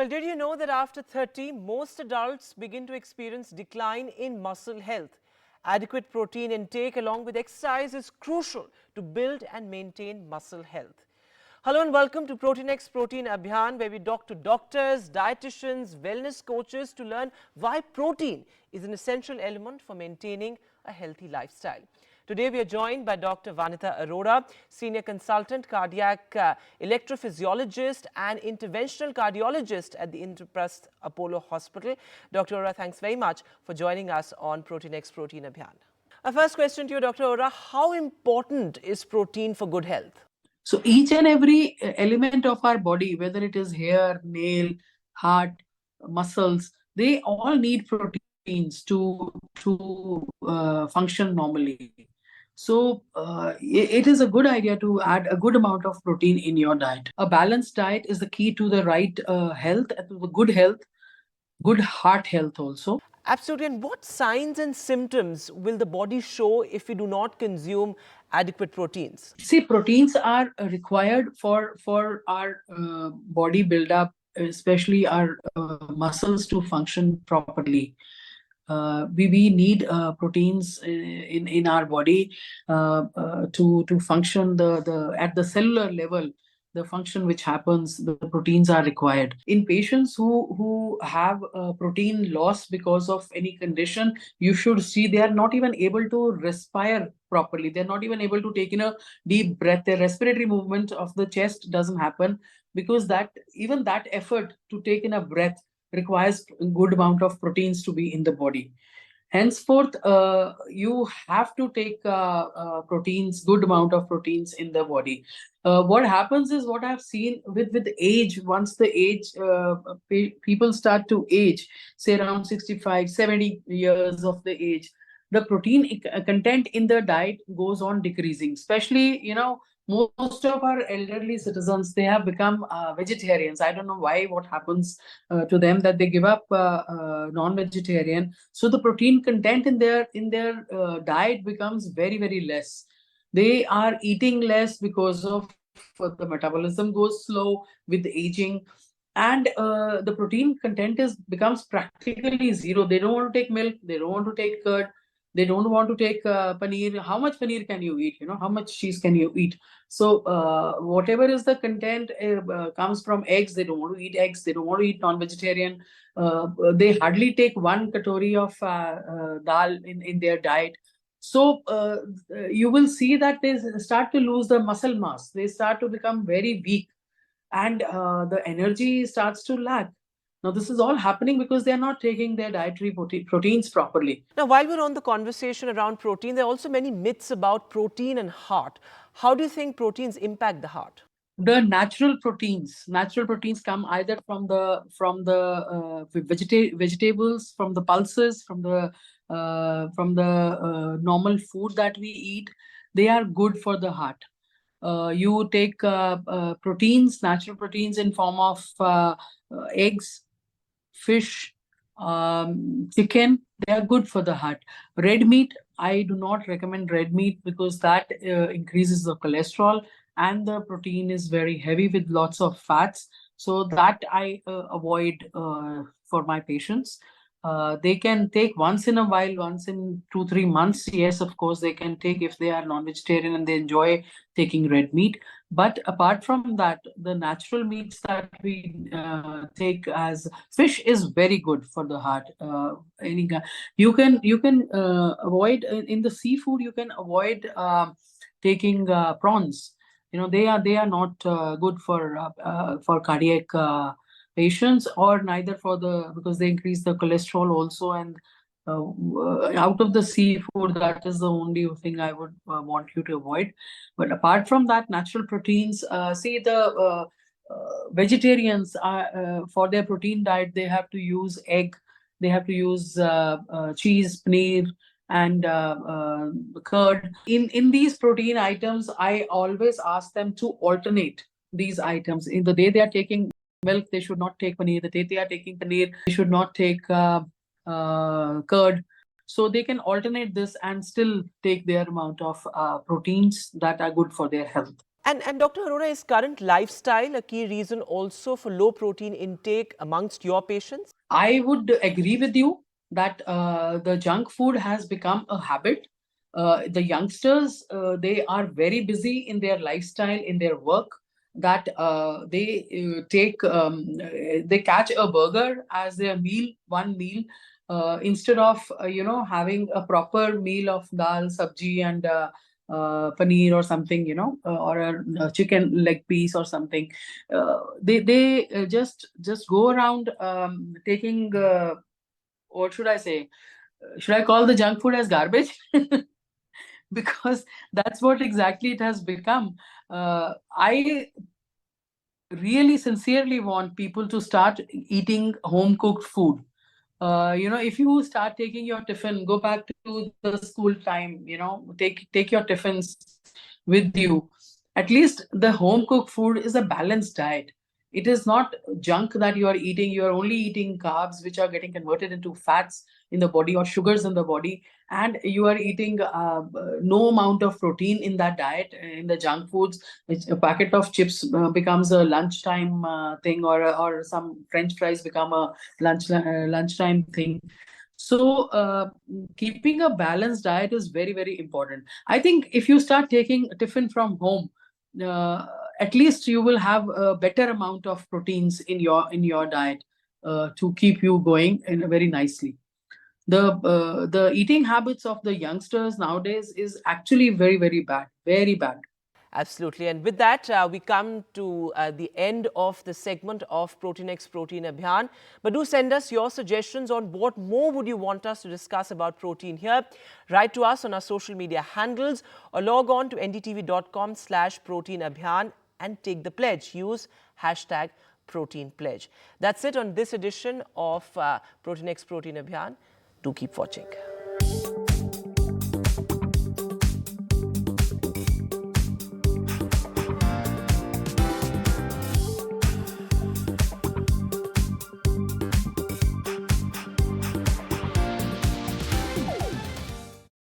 Well, did you know that after 30, most adults begin to experience decline in muscle health? Adequate protein intake along with exercise is crucial to build and maintain muscle health. Hello and welcome to Protein X Protein Abhiyan, where we talk to doctors, dietitians, wellness coaches to learn why protein is an essential element for maintaining a healthy lifestyle. Today we are joined by Dr. Vanita Arora, Senior Consultant Cardiac Electrophysiologist and Interventional Cardiologist at the Indraprastha Apollo Hospital. Dr. Arora, thanks very much for joining us on Protein X Protein Abhiyan. Our first question to you, Dr. Arora, how important is protein for good health? So each and every element of our body, whether it is hair, nail, heart, muscles, they all need proteins to function normally. So it is a good idea to add a good amount of protein in your diet. A balanced diet is the key to the right health, to the good heart health also. Absolutely. And what signs and symptoms will the body show if we do not consume adequate proteins? See, proteins are required for our body build-up, especially our muscles to function properly. We need proteins in our body to function at the cellular level. The function which happens, the proteins are required. In patients who have protein loss because of any condition, you should see they are not even able to respire properly. They're not even able to take in a deep breath. Their respiratory movement of the chest doesn't happen because that effort to take in a breath requires a good amount of proteins to be in the body. Henceforth, you have to take proteins, good amount of proteins in the body. What happens is, what I've seen with age, once the age, people start to age, say around 65, 70 years of the age, the protein content in the diet goes on decreasing. Especially, most of our elderly citizens, they have become vegetarians. I don't know why, what happens to them that they give up non-vegetarian. So the protein content in their diet becomes very, very less. They are eating less because of the metabolism goes slow with aging. And the protein content becomes practically zero. They don't want to take milk. They don't want to take curd. They don't want to take paneer. How much paneer can you eat? How much cheese can you eat? So whatever is the content comes from eggs. They don't want to eat eggs. They don't want to eat non-vegetarian. They hardly take one katori of dal in their diet. So you will see that they start to lose the muscle mass. They start to become very weak, and the energy starts to lack. Now, this is all happening because they are not taking their dietary proteins properly. Now, while we're on the conversation around protein, there are also many myths about protein and heart. How do you think proteins impact the heart? The natural proteins come either from the vegetables, from the pulses, from the normal food that we eat. They are good for the heart. You take proteins, natural proteins in form of eggs, fish, chicken. They are good for the heart. Red meat, I do not recommend red meat because that increases the cholesterol, and the protein is very heavy with lots of fats. So that I avoid for my patients. They can take once in a while, once in 2-3 months. Yes, of course, they can take if they are non-vegetarian and they enjoy taking red meat. But apart from that, the natural meats that we take as fish is very good for the heart. You can avoid in the seafood. You can avoid taking prawns. They are not good for cardiac patients, or neither because they increase the cholesterol also. And out of the seafood, that is the only thing I would want you to avoid. But apart from that, natural proteins, see the vegetarians are for their protein diet, they have to use egg, they have to use cheese, paneer, and curd. In these protein items, I always ask them to alternate these items. In the day they are taking milk, they should not take paneer. The day they are taking paneer, they should not take curd. So they can alternate this and still take their amount of proteins that are good for their health. And Dr. Arora, is current lifestyle a key reason also for low protein intake amongst your patients? I would agree with you that the junk food has become a habit. The youngsters, they are very busy in their lifestyle, in their work, that they catch a burger as their meal, one meal, instead of, having a proper meal of dal, sabji, and paneer or something, or a chicken leg piece or something. They just go around taking, what should I say? Should I call the junk food as garbage? Because that's what exactly it has become. I really sincerely want people to start eating home cooked food. If you start taking your tiffin, go back to the school time, take your tiffins with you. At least the home cooked food is a balanced diet. It is not junk that you are eating. You are only eating carbs which are getting converted into fats in the body or sugars in the body, and you are eating no amount of protein in that diet. In the junk foods, a packet of chips becomes a lunchtime thing, or some French fries become a lunchtime thing. So keeping a balanced diet is very, very important. I think if you start taking tiffin from home, uh, at least you will have a better amount of proteins in your diet to keep you going in very nicely. The eating habits of the youngsters nowadays is actually very, very bad, very bad. Absolutely. And with that, we come to the end of the segment of Protein X Protein Abhiyan. But do send us your suggestions on what more would you want us to discuss about protein here. Write to us on our social media handles or log on to ndtv.com/protein abhiyan and take the pledge. Use hashtag Protein Pledge. That's it on this edition of Protein X Protein Abhiyan. Do keep watching.